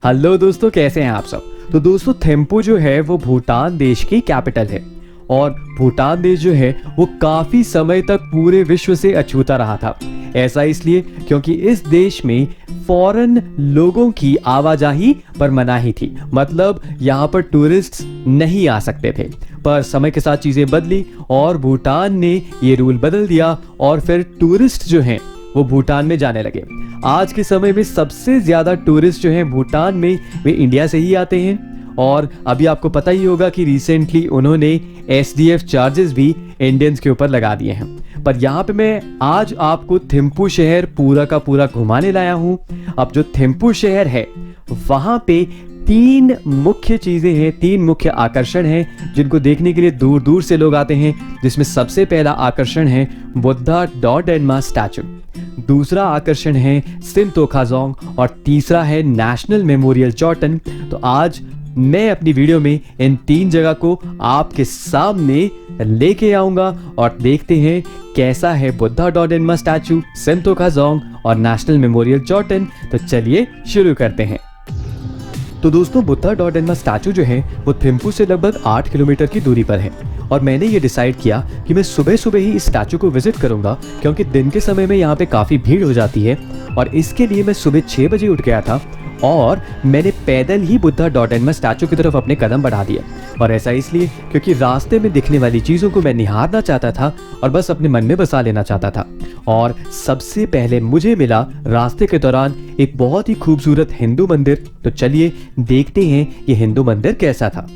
Hello दोस्तों, कैसे हैं आप सब। तो दोस्तों, थिम्पू जो है वो भूटान देश की कैपिटल है और भूटान देश जो है वो काफी समय तक पूरे विश्व से अछूता रहा था। ऐसा इसलिए क्योंकि इस देश में फॉरेन लोगों की आवाजाही पर मनाही थी, मतलब यहाँ पर टूरिस्ट नहीं आ सकते थे। पर समय के साथ चीजें बदली और भूटान ने ये रूल बदल दिया और फिर टूरिस्ट जो हैं वो भूटान में जाने लगे। आज के समय में सबसे ज्यादा टूरिस्ट जो हैं भूटान में वे इंडिया से ही आते हैं। और अभी आपको पता ही होगा कि रिसेंटली उन्होंने SDF चार्जेस भी इंडियंस के ऊपर लगा दिए हैं। पर यहाँ पे मैं आज आपको थिम्पू शहर पूरा का पूरा घुमाने लाया हूँ। अब जो थिम्पू शहर है वहां पे तीन मुख्य चीजें हैं, तीन मुख्य आकर्षण हैं जिनको देखने के लिए दूर दूर से लोग आते हैं। जिसमें सबसे पहला आकर्षण है बुद्धा डॉडेन्मा स्टैचू, दूसरा आकर्षण है सिंतोखाजोंग और तीसरा है नेशनल मेमोरियल चोटन। तो आज मैं अपनी वीडियो में इन तीन जगह को आपके सामने लेके आऊंगा और देखते हैं कैसा है बुद्धा डॉडेन्मा स्टैचू, सिंतोखाजोंग और नेशनल मेमोरियल चोटन। तो चलिए शुरू करते हैं। तो दोस्तों, बुद्धा डॉडेन्मा स्टैचू जो है वो थिम्पू से लगभग 8 किलोमीटर की दूरी पर है और मैंने ये डिसाइड किया कि मैं सुबह सुबह ही इस स्टैचू को विजिट करूंगा क्योंकि दिन के समय में यहाँ पे काफ़ी भीड़ हो जाती है। और इसके लिए मैं सुबह 6 बजे उठ गया था और मैंने पैदल ही बुद्धा डॉडेन्मा स्टैचू की तरफ अपने कदम बढ़ा दिए। और ऐसा इसलिए क्योंकि रास्ते में दिखने वाली चीज़ों को मैं निहारना चाहता था और बस अपने मन में बसा लेना चाहता था। और सबसे पहले मुझे मिला रास्ते के दौरान एक बहुत ही खूबसूरत हिंदू मंदिर। तो चलिए देखते हैं ये हिंदू मंदिर कैसा था।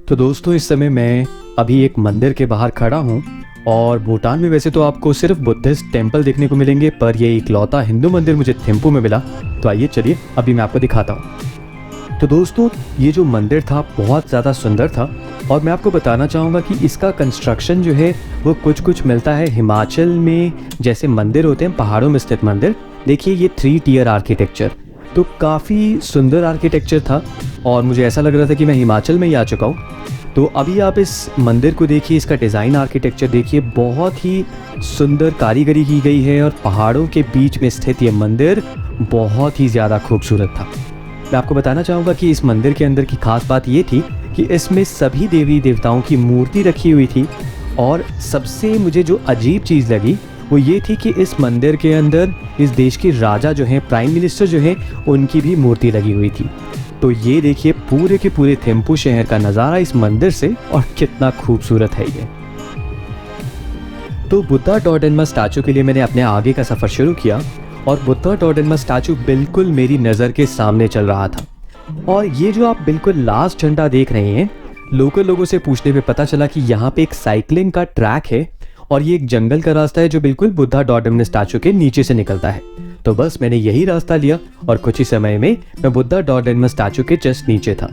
तो दोस्तों, इस समय मैं अभी एक मंदिर के बाहर खड़ा हूँ और भूटान में वैसे तो आपको सिर्फ बुद्धिस्ट टेम्पल देखने को मिलेंगे, पर ये इकलौता हिंदू मंदिर मुझे थिम्पू में मिला। तो आइए चलिए अभी मैं आपको दिखाता हूँ। तो दोस्तों, ये जो मंदिर था बहुत ज़्यादा सुंदर था और मैं आपको बताना चाहूँगा कि इसका कंस्ट्रक्शन जो है वो कुछ मिलता है हिमाचल में जैसे मंदिर होते हैं, पहाड़ों में स्थित मंदिर। देखिए ये 3 टियर आर्किटेक्चर, तो काफ़ी सुंदर आर्किटेक्चर था और मुझे ऐसा लग रहा था कि मैं हिमाचल में ही आ चुका हूँ। तो अभी आप इस मंदिर को देखिए, इसका डिज़ाइन आर्किटेक्चर देखिए, बहुत ही सुंदर कारीगरी की गई है और पहाड़ों के बीच में स्थित ये मंदिर बहुत ही ज़्यादा खूबसूरत था। मैं आपको बताना चाहूँगा कि इस मंदिर के अंदर की खास बात ये थी कि इसमें सभी देवी देवताओं की मूर्ति रखी हुई थी। और सबसे मुझे जो अजीब चीज़ लगी वो ये थी कि इस मंदिर के अंदर इस देश के राजा जो हैं, प्राइम मिनिस्टर जो हैं, उनकी भी मूर्ति लगी हुई थी। तो ये देखिए पूरे के पूरे थिम्पू शहर का नज़ारा इस मंदिर से, और कितना खूबसूरत है ये। तो बुद्धा डॉडेन्मा स्टैचू के लिए मैंने अपने आगे का सफ़र शुरू किया और बुद्धा डॉडेन्मा स्टैचू बिल्कुल मेरी नज़र के सामने चल रहा था। और ये जो आप बिल्कुल लास्ट झंडा देख रहे हैं, लोकल लोगों से पूछने पे पता चला कि यहाँ पे एक साइकिलिंग का ट्रैक है और ये एक जंगल का रास्ता है जो बिल्कुल बुद्धा डॉडेन्मा स्टैचू के नीचे से निकलता है। तो बस मैंने यही रास्ता लिया और कुछ ही समय में मैं बुद्धा डॉडेन्मा स्टैचू के जस्ट नीचे था।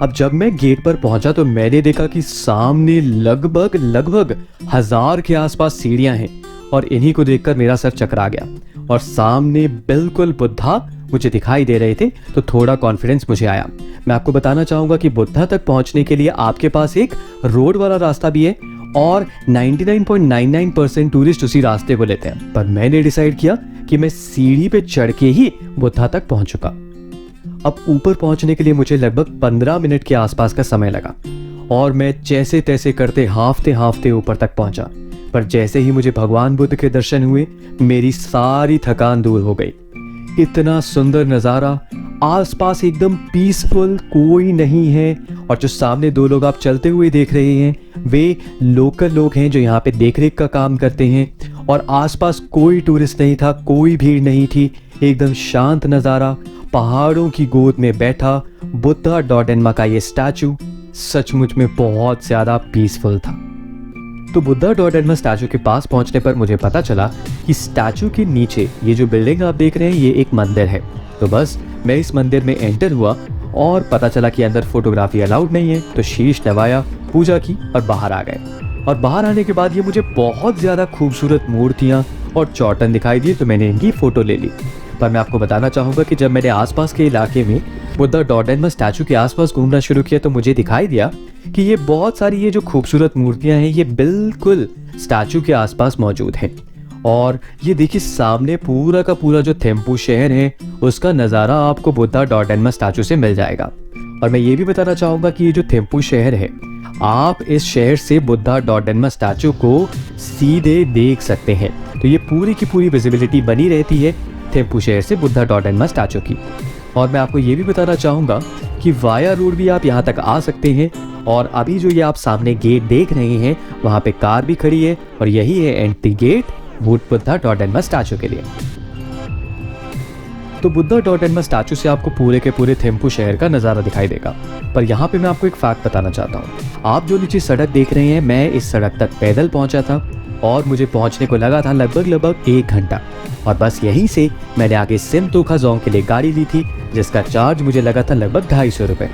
अब जब मैं गेट पर पहुंचा तो मैंने देखा कि सामने लगभग 1000 के आसपास सीढ़ियां हैं और इन्हीं को देखकर मेरा सर चकरा गया और सामने बिल्कुल बुद्धा मुझे दिखाई दे रहे थे। तो थोड़ा कॉन्फिडेंस मुझे आया। मैं आपको बताना चाहूंगा कि बुद्धा तक पहुंचने के लिए आपके पास एक रोड वाला रास्ता भी है और 99.99% टूरिस्ट उसी रास्ते को लेते हैं। पर मैंने डिसाइड किया कि मैं सीढ़ी पे चढ़ के ही बुद्धा तक पहुंचूंगा। अब ऊपर पहुंचने के लिए मुझे लगभग 15 मिनट के आसपास का समय लगा और मैं जैसे तैसे करते हांफते ऊपर तक पहुंचा। पर जैसे ही मुझे भगवान बुद्ध के दर्शन हुए, मेरी सारी थकान दूर हो गई। इतना सुंदर नज़ारा, आसपास एकदम पीसफुल, कोई नहीं है। और जो सामने 2 लोग आप चलते हुए देख रहे हैं वे लोकल लोग हैं जो यहाँ पे देखरेख का काम करते हैं। और आसपास कोई टूरिस्ट नहीं था, कोई भीड़ नहीं थी, एकदम शांत नज़ारा। पहाड़ों की गोद में बैठा बुद्धा डॉडेन्मा का ये स्टैचू सचमुच में बहुत ज़्यादा पीसफुल था। तो बुद्धा डॉडेन्मा स्टैचू के पास पहुंचने पर मुझे पता चला कि स्टैचू के नीचे ये जो बिल्डिंग आप देख रहे हैं ये एक मंदिर है। तो बस मैं इस मंदिर में एंटर हुआ और पता चला कि अंदर फोटोग्राफी अलाउड नहीं है। तो शीश नवाया, पूजा की और बाहर आ गए। और बाहर आने के बाद ये मुझे बहुत ज़्यादा खूबसूरत मूर्तियाँ और चौटन दिखाई दिए, तो मैंने इनकी फ़ोटो ले ली। पर मैं आपको बताना चाहूँगा कि जब मैंने आसपास के इलाके में बुद्धा डॉडेन्मा स्टैचू के आसपास घूमना शुरू किया तो मुझे दिखाई दिया कि ये बहुत सारी ये जो खूबसूरत मूर्तियाँ हैं ये बिल्कुल स्टैचू के आसपास मौजूद हैं। और ये देखिए सामने पूरा का पूरा जो थिम्पू शहर है उसका नज़ारा आपको बुद्धा डॉडेन्मा स्टैचू से मिल जाएगा। और मैं ये भी बताना चाहूँगा कि ये जो थिम्पू शहर है, आप इस शहर से बुद्धा डॉडेन्मा स्टैचू को सीधे देख सकते हैं। तो ये पूरी की पूरी विजिबिलिटी बनी रहती है थिम्पू शहर से बुद्धा डॉडेन्मा स्टैचू की। और मैं आपको ये भी बताना चाहूँगा कि वाया रोड भी आप यहाँ तक आ सकते हैं। और अभी जो ये आप सामने गेट देख रहे हैं वहाँ पे कार भी खड़ी है और यही है एंट्री गेट बुद्धा डॉडेन्मा स्टैचू के लिए। तो बुद्धा डॉडेन्मा स्टैचू से आपको पूरे के पूरे थिम्पू शहर का नज़ारा दिखाई देगा। पर यहाँ पे मैं आपको एक फैक्ट बताना चाहता हूँ। आप जो नीचे सड़क देख रहे हैं, मैं इस सड़क तक पैदल पहुँचा था और मुझे पहुँचने को लगा था लगभग 1 घंटा। और बस यहीं से मैंने आगे सिमतोखा जोंग के लिए गाड़ी ली थी जिसका चार्ज मुझे लगा था लगभग 250 रुपये।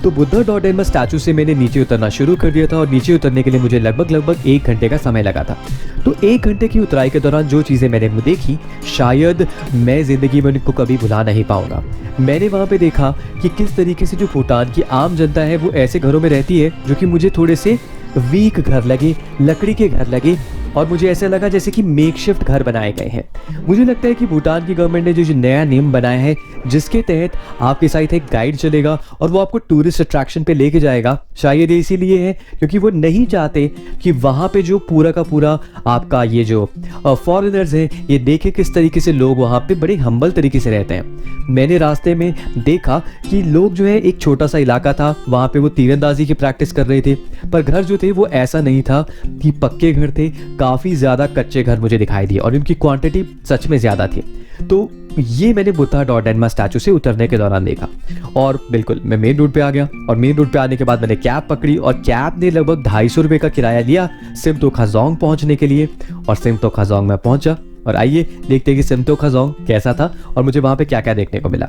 तो बुद्धा डॉडेन्मा स्टैचू से मैंने नीचे उतरना शुरू कर दिया था और नीचे उतरने के लिए मुझे लगभग 1 घंटे का समय लगा था। तो 1 घंटे की उतराई के दौरान जो चीज़ें मैंने देखी शायद मैं ज़िंदगी में उनको कभी भुला नहीं पाऊंगा। मैंने वहाँ पे देखा कि किस तरीके से जो भूटान की आम जनता है वो ऐसे घरों में रहती है जो कि मुझे थोड़े से वीक घर लगे, लकड़ी के घर लगे और मुझे ऐसा लगा जैसे कि मेकशिफ्ट घर बनाए गए हैं। मुझे लगता है कि भूटान की गवर्नमेंट ने जो नया नियम बनाया है जिसके तहत आपके साथ एक गाइड चलेगा और वो आपको टूरिस्ट अट्रैक्शन पे लेके जाएगा, शायद ये इसीलिए है क्योंकि वो नहीं चाहते कि वहाँ पे जो पूरा का पूरा आपका ये जो फॉरेनर्स हैं ये देखे किस तरीके से लोग वहाँ पे बड़े हम्बल तरीके से रहते हैं। मैंने रास्ते में देखा कि लोग जो है एक छोटा सा इलाका था वहाँ पे वो तीरंदाजी की प्रैक्टिस कर रहे थे, पर घर जो थे वो ऐसा नहीं था कि पक्के घर थे, काफ़ी ज़्यादा कच्चे घर मुझे दिखाई दिए और उनकी क्वांटिटी सच में ज़्यादा थी। तो ये मैंने बुद्धा डॉडेन्मा स्टैचू से उतरने के दौरान देखा और बिल्कुल मैं मेन रोड पे आ गया। और मेन रोड पे आने के बाद मैंने कैब पकड़ी और कैब ने लगभग 250 रुपये का किराया लिया सिमतोखा जोंग पहुंचने के लिए। और सिमतोखा जोंग में पहुंचा और आइए देखते हैं कि सिमतोखा जोंग कैसा था और मुझे वहां पे क्या क्या देखने को मिला।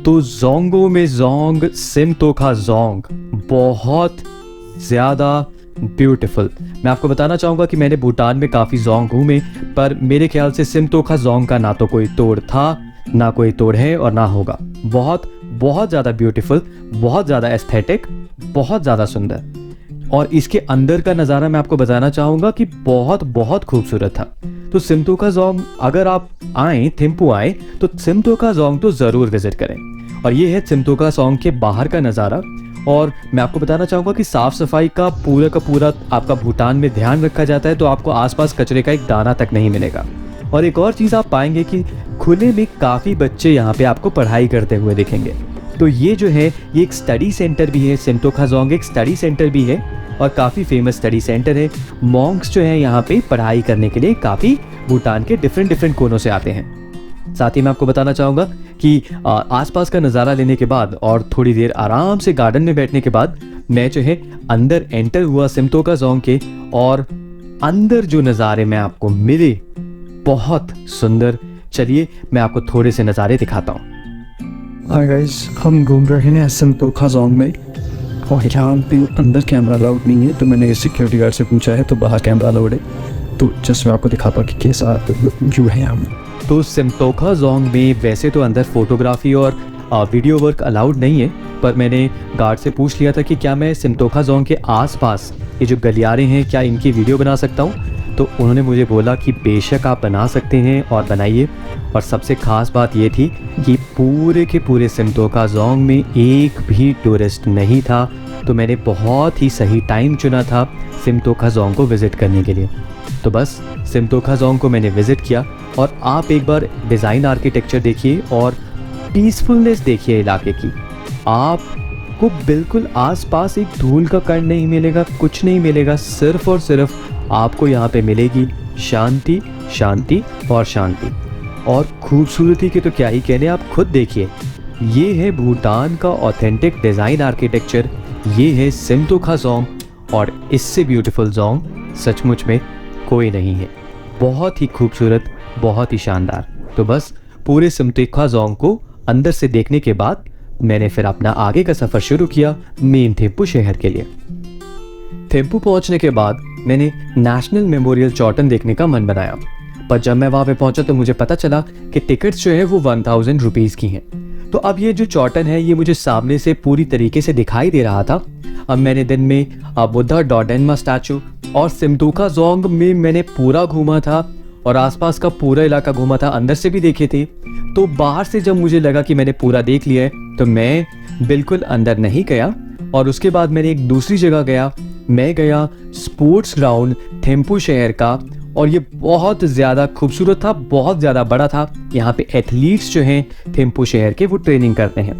तो जोंगो में जोंग सिमतोखा जोंग बहुत ज़्यादा ब्यूटीफुल। मैं आपको बताना चाहूँगा कि मैंने भूटान में काफ़ी जोंग घूमे, पर मेरे ख्याल से सिमतोखा जोंग का ना तो कोई तोड़ था, ना कोई तोड़ है और ना होगा। बहुत बहुत ज़्यादा ब्यूटीफुल, बहुत ज़्यादा एस्थेटिक, बहुत ज़्यादा सुंदर। और इसके अंदर का नज़ारा मैं आपको बताना चाहूँगा कि बहुत बहुत खूबसूरत था। तो सिमतोखा जोंग अगर आप आएँ, थिम्पू आएँ तो सिमतोखा जोंग तो ज़रूर विजिट करें। और ये है सिमतोखा जोंग के बाहर का नज़ारा। और मैं आपको बताना चाहूँगा कि साफ़ सफाई का पूरा आपका भूटान में ध्यान रखा जाता है, तो आपको आसपास कचरे का एक दाना तक नहीं मिलेगा। और एक और चीज़ आप पाएंगे कि खुले में काफ़ी बच्चे यहाँ पे आपको पढ़ाई करते हुए दिखेंगे। तो ये जो है ये एक स्टडी सेंटर भी है, सिमतोखा जोंग एक स्टडी सेंटर भी है और काफ़ी फेमस स्टडी सेंटर है। मॉन्क्स जो है यहाँ पे पढ़ाई करने के लिए काफ़ी भूटान के डिफरेंट कोनों से आते हैं। साथ ही मैं आपको बताना चाहूँगा कि आसपास का नज़ारा लेने के बाद और थोड़ी देर आराम से गार्डन में बैठने के बाद मैं जो है अंदर एंटर हुआ सिमतोखा जोंग के। और अंदर जो नज़ारे में आपको मिले बहुत सुंदर। चलिए मैं आपको थोड़े से नज़ारे दिखाता हूँ। हाय गाइस, हम घूम रहे हैं सिमतोखा जोंग में और यहाँ पे अंदर कैमरा अलाउड नहीं है, तो मैंने सिक्योरिटी गार्ड से पूछा है तो बाहर कैमरा अलाउड है। तो जस्ट मैं आपको दिखाता हूँ कि कैसा व्यू है यहाँ। तो सिमतोखा जोंग में वैसे तो अंदर फोटोग्राफी और वीडियो वर्क अलाउड नहीं है, पर मैंने गार्ड से पूछ लिया था कि क्या मैं सिमतोखा जोंग के आसपास ये जो गलियारे हैं क्या इनकी वीडियो बना सकता हूँ। तो उन्होंने मुझे बोला कि बेशक आप बना सकते हैं और बनाइए। और सबसे ख़ास बात ये थी कि पूरे के पूरे सिमतोखा जोंग में एक भी टूरिस्ट नहीं था। तो मैंने बहुत ही सही टाइम चुना था सिमतोखा जोंग को विज़िट करने के लिए। तो बस सिमतोखा जोंग को मैंने विज़िट किया और आप एक बार डिज़ाइन आर्किटेक्चर देखिए और पीसफुलनेस देखिए इलाके की। आपको बिल्कुल आसपास एक धूल का कण नहीं मिलेगा, कुछ नहीं मिलेगा। सिर्फ और सिर्फ आपको यहाँ पे मिलेगी शांति, शांति और शांति। और खूबसूरती के तो क्या ही कहने, आप खुद देखिए। ये है भूटान का ऑथेंटिक डिज़ाइन आर्किटेक्चर, ये है सिमतोखा जोंग और इससे ब्यूटीफुल जोंग सचमुच में कोई नहीं है। बहुत ही खूबसूरत, बहुत ही शानदार। तो बस पूरे सिमतोखा जोंग को अंदर से देखने के बाद मैंने फिर अपना आगे का सफ़र शुरू किया मेन थिम्पू शहर के लिए। थिम्पू पहुंचने के बाद मैंने नेशनल मेमोरियल चौटन देखने का मन बनाया, पर जब मैं वहाँ पे पहुंचा तो मुझे पता चला कि टिकट्स जो है वो 1000 रुपीज़ की हैं। तो अब ये जो चौटन है ये मुझे सामने से पूरी तरीके से दिखाई दे रहा था। अब मैंने दिन में बुद्धा डॉडेन्मा स्टैचू और सिमतोखा जोंग में मैंने पूरा घूमा था और आसपास का पूरा इलाका घूमा था, अंदर से भी देखे थे। तो बाहर से जब मुझे लगा कि मैंने पूरा देख लिया है तो मैं बिल्कुल अंदर नहीं गया और उसके बाद मैंने एक दूसरी जगह गया। मैं गया स्पोर्ट्स ग्राउंड थिम्पू शहर का और ये बहुत ज़्यादा खूबसूरत था, बहुत ज़्यादा बड़ा था। यहाँ पे एथलीट्स जो हैं थिम्पू शहर के वो ट्रेनिंग करते हैं।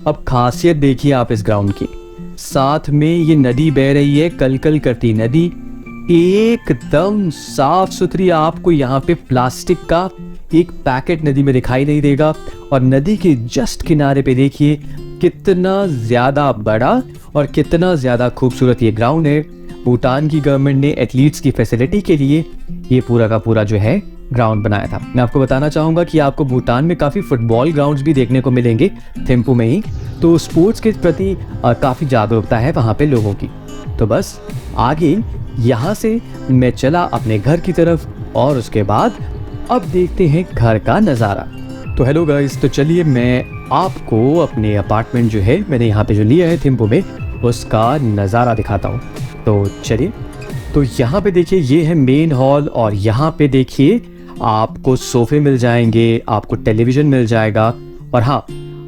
अब खासियत देखिए आप इस ग्राउंड की, साथ में ये नदी बह रही है, कल कल करती नदी, एकदम साफ सुथरी। आपको यहाँ पे प्लास्टिक का एक पैकेट नदी में दिखाई नहीं देगा। और नदी के जस्ट किनारे पे देखिए कितना ज़्यादा बड़ा और कितना ज़्यादा खूबसूरत ये ग्राउंड है। भूटान की गवर्नमेंट ने एथलीट्स की फैसिलिटी के लिए ये पूरा का पूरा जो है ग्राउंड बनाया था। मैं आपको बताना चाहूँगा कि आपको भूटान में काफ़ी फुटबॉल ग्राउंड्स भी देखने को मिलेंगे थिम्पू में ही। तो स्पोर्ट्स के प्रति काफ़ी जागरूकता है वहाँ पे लोगों की। तो बस आगे यहाँ से मैं चला अपने घर की तरफ और उसके बाद अब देखते हैं घर का नज़ारा। तो हेलो गाइस, तो चलिए मैं आपको अपने अपार्टमेंट जो है मैंने यहाँ पे जो लिया है थिम्पू में उसका नज़ारा दिखाता हूँ। तो चलिए, तो यहाँ पे देखिए ये है मेन हॉल और यहाँ पे देखिए आपको सोफे मिल जाएंगे, आपको टेलीविज़न मिल जाएगा और हाँ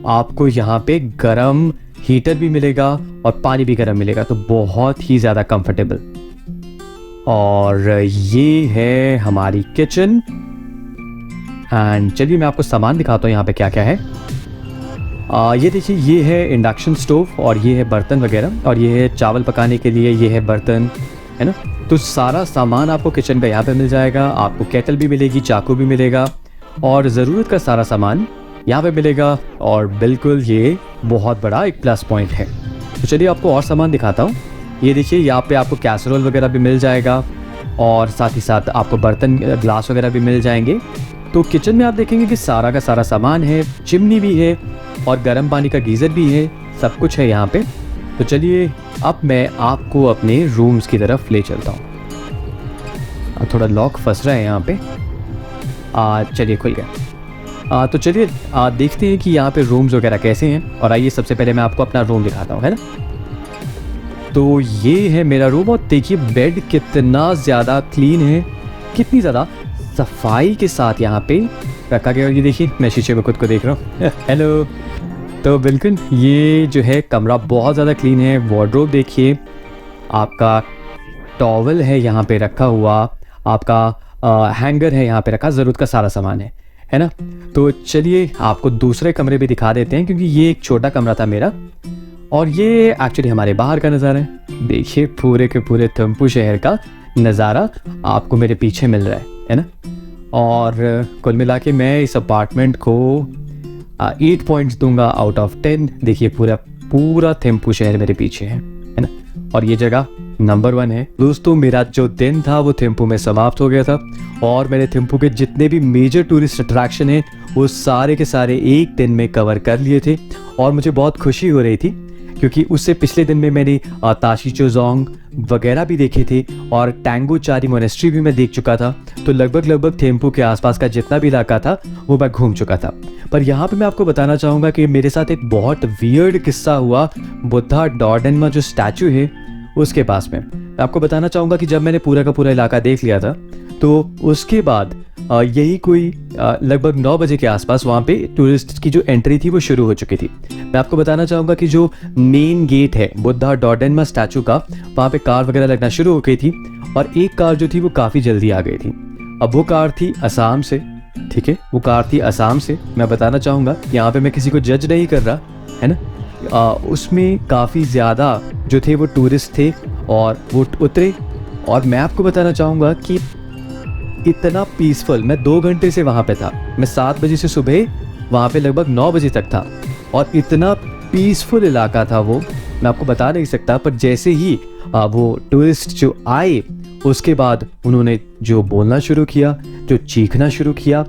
आपको यहाँ पे गरम हीटर भी मिलेगा और पानी भी गरम मिलेगा। तो बहुत ही ज़्यादा कंफर्टेबल। और ये है हमारी किचन एंड चलिए मैं आपको सामान दिखाता हूँ यहाँ पे क्या क्या है। ये देखिए ये है इंडक्शन स्टोव और ये है बर्तन वगैरह और ये है चावल पकाने के लिए, ये है बर्तन, है ना। तो सारा सामान आपको किचन का यहाँ पे मिल जाएगा। आपको केटल भी मिलेगी, चाकू भी मिलेगा और ज़रूरत का सारा सामान यहाँ पे मिलेगा। और बिल्कुल ये बहुत बड़ा एक प्लस पॉइंट है। तो चलिए आपको और सामान दिखाता हूँ। ये देखिए यहाँ पे आपको कैसरोल वगैरह भी मिल जाएगा और साथ ही साथ आपको बर्तन ग्लास वगैरह भी मिल जाएंगे। तो किचन में आप देखेंगे कि सारा का सारा सामान है, चिमनी भी है और गर्म पानी का गीज़र भी है, सब कुछ है यहाँ पे। तो चलिए अब मैं आपको अपने रूम्स की तरफ ले चलता हूँ। थोड़ा लॉक फंस रहा है यहाँ पे, चलिए खुल गया। तो चलिए देखते हैं कि यहाँ पे रूम्स वगैरह कैसे हैं। और आइए सबसे पहले मैं आपको अपना रूम दिखाता हूँ, है ना। तो ये है मेरा रूम और देखिए बेड कितना ज़्यादा क्लीन है, कितनी ज़्यादा सफाई के साथ यहाँ पे रखा गया। और ये देखिए मैं शीशे में खुद को देख रहा हूँ। हेलो। तो बिल्कुल ये जो है कमरा बहुत ज़्यादा क्लीन है। वार्डरोब देखिए, आपका टॉवल है यहाँ पे रखा हुआ, आपका हैंगर है यहाँ पे रखा, ज़रूरत का सारा सामान है ना। तो चलिए आपको दूसरे कमरे भी दिखा देते हैं क्योंकि ये एक छोटा कमरा था मेरा और ये एक्चुअली हमारे बाहर का नज़ारा है। देखिए पूरे के पूरे थिम्पू शहर का नज़ारा आपको मेरे पीछे मिल रहा है ना। और कुल मिला के मैं इस अपार्टमेंट को 8 पॉइंट्स दूंगा आउट ऑफ 10। देखिए पूरा थिम्पू शहर मेरे पीछे है ना। और ये जगह नंबर 1 है। दोस्तों मेरा जो दिन था वो थिम्पू में समाप्त हो गया था और मैंने थिम्पू के जितने भी मेजर टूरिस्ट अट्रैक्शन हैं वो सारे के सारे एक दिन में कवर कर लिए थे। और मुझे बहुत खुशी हो रही थी क्योंकि उससे पिछले दिन में मैंने ताशी चोजोंग वगैरह भी देखे थे और टैंगो चारी मोनेस्ट्री भी मैं देख चुका था। तो लगभग थिम्पू के आसपास का जितना भी इलाका था वो मैं घूम चुका था। पर यहाँ पे मैं आपको बताना चाहूँगा कि मेरे साथ एक बहुत वियर्ड किस्सा हुआ बुद्धा डॉर्डन जो स्टैचू है उसके पास में। मैं आपको बताना चाहूँगा कि जब मैंने पूरा का पूरा इलाका देख लिया था तो उसके बाद यही कोई लगभग 9 बजे के आसपास वहाँ पे टूरिस्ट की जो एंट्री थी वो शुरू हो चुकी थी। मैं आपको बताना चाहूँगा कि जो मेन गेट है बुद्धा डॉर्डन स्टैचू का, वहाँ पे कार वगैरह लगना शुरू हो गई थी और एक कार जो थी वो काफ़ी जल्दी आ गई थी। अब वो कार थी असम से, ठीक है, वो कार थी असम से। मैं बताना चाहूँगा यहाँ पे मैं किसी को जज नहीं कर रहा, है ना। उसमें काफ़ी ज़्यादा जो थे वो टूरिस्ट थे और वो उतरे। और मैं आपको बताना चाहूँगा कि इतना पीसफुल, मैं 2 घंटे से वहाँ पे था। मैं 7 बजे से सुबह वहाँ पे लगभग 9 बजे तक था और इतना पीसफुल इलाका था वो, मैं आपको बता नहीं सकता। पर जैसे ही वो टूरिस्ट जो आए उसके बाद उन्होंने जो बोलना शुरू किया, जो चीखना शुरू किया,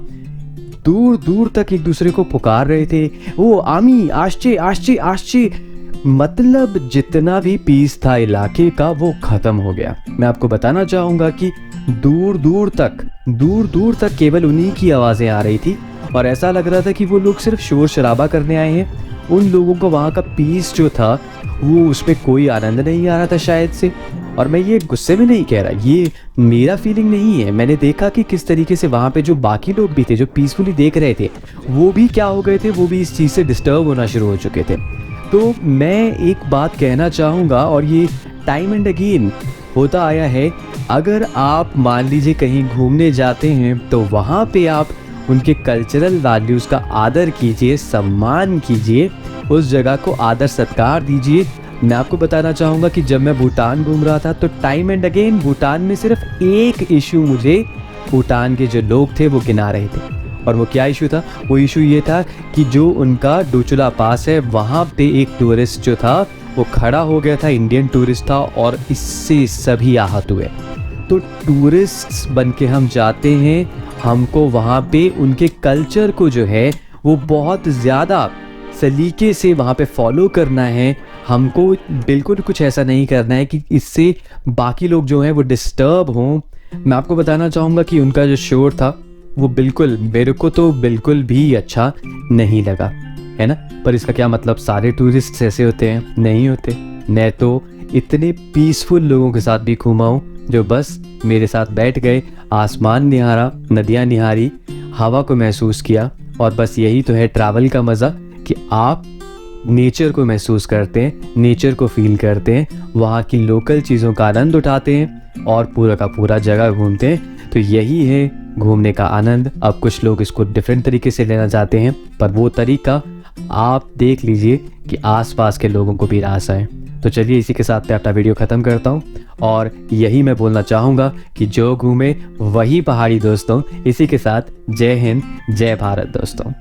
दूर दूर तक एक दूसरे को पुकार रहे थे, वो आमी आश्चे आश्चे आश्चे। मतलब जितना भी पीस था इलाके का वो खत्म हो गया। मैं आपको बताना चाहूँगा कि दूर दूर तक केवल उन्हीं की आवाज़ें आ रही थी और ऐसा लग रहा था कि वो लोग सिर्फ शोर शराबा करने आए हैं। उन लोगों को वहाँ का पीस जो था वो उसमें कोई आनंद नहीं आ रहा था शायद से। और मैं ये गुस्से में नहीं कह रहा, ये मेरा फीलिंग नहीं है। मैंने देखा कि किस तरीके से वहाँ पे जो बाकी लोग भी थे जो पीसफुली देख रहे थे, वो भी क्या हो गए थे, वो भी इस चीज़ से डिस्टर्ब होना शुरू हो चुके थे। तो मैं एक बात कहना चाहूँगा, और ये टाइम एंड अगेन होता आया है, अगर आप मान लीजिए कहीं घूमने जाते हैं तो वहाँ पे आप उनके कल्चरल वैल्यूज़ का आदर कीजिए, सम्मान कीजिए, उस जगह को आदर सत्कार दीजिए। मैं आपको बताना चाहूँगा कि जब मैं भूटान घूम रहा था तो टाइम एंड अगेन भूटान में सिर्फ एक इशू मुझे भूटान के जो लोग थे वो गिना रहे थे। और वो क्या इशू था? वो इशू ये था कि जो उनका डोचुला पास है वहाँ पे एक टूरिस्ट जो था वो खड़ा हो गया था, इंडियन टूरिस्ट था, और इससे सभी आहत हुए। तो टूरिस्ट बन के हम जाते हैं, हमको वहाँ पे उनके कल्चर को जो है वो बहुत ज़्यादा सलीके से वहाँ पे फॉलो करना है। हमको बिल्कुल कुछ ऐसा नहीं करना है कि इससे बाकी लोग जो हैं वो डिस्टर्ब हों। मैं आपको बताना चाहूँगा कि उनका जो शोर था वो बिल्कुल, मेरे को तो बिल्कुल भी अच्छा नहीं लगा, है ना। पर इसका क्या मतलब सारे टूरिस्ट ऐसे होते हैं? नहीं होते। मैं तो इतने पीसफुल लोगों के साथ भी घूमा हूँ जो बस मेरे साथ बैठ गए, आसमान निहारा, नदियाँ निहारी, हवा को महसूस किया। और बस यही तो है ट्रैवल का मज़ा, कि आप नेचर को महसूस करते हैं, नेचर को फील करते हैं, वहाँ की लोकल चीज़ों का आनंद उठाते हैं और पूरा का पूरा जगह घूमते हैं। तो यही है घूमने का आनंद। अब कुछ लोग इसको डिफरेंट तरीके से लेना चाहते हैं, पर वो तरीका आप देख लीजिए कि आसपास के लोगों को भी रास आए। तो चलिए इसी के साथ मैं अपना वीडियो ख़त्म करता हूँ, और यही मैं बोलना चाहूँगा कि जो घूमे वही पहाड़ी दोस्तों। इसी के साथ जय हिंद, जय भारत दोस्तों।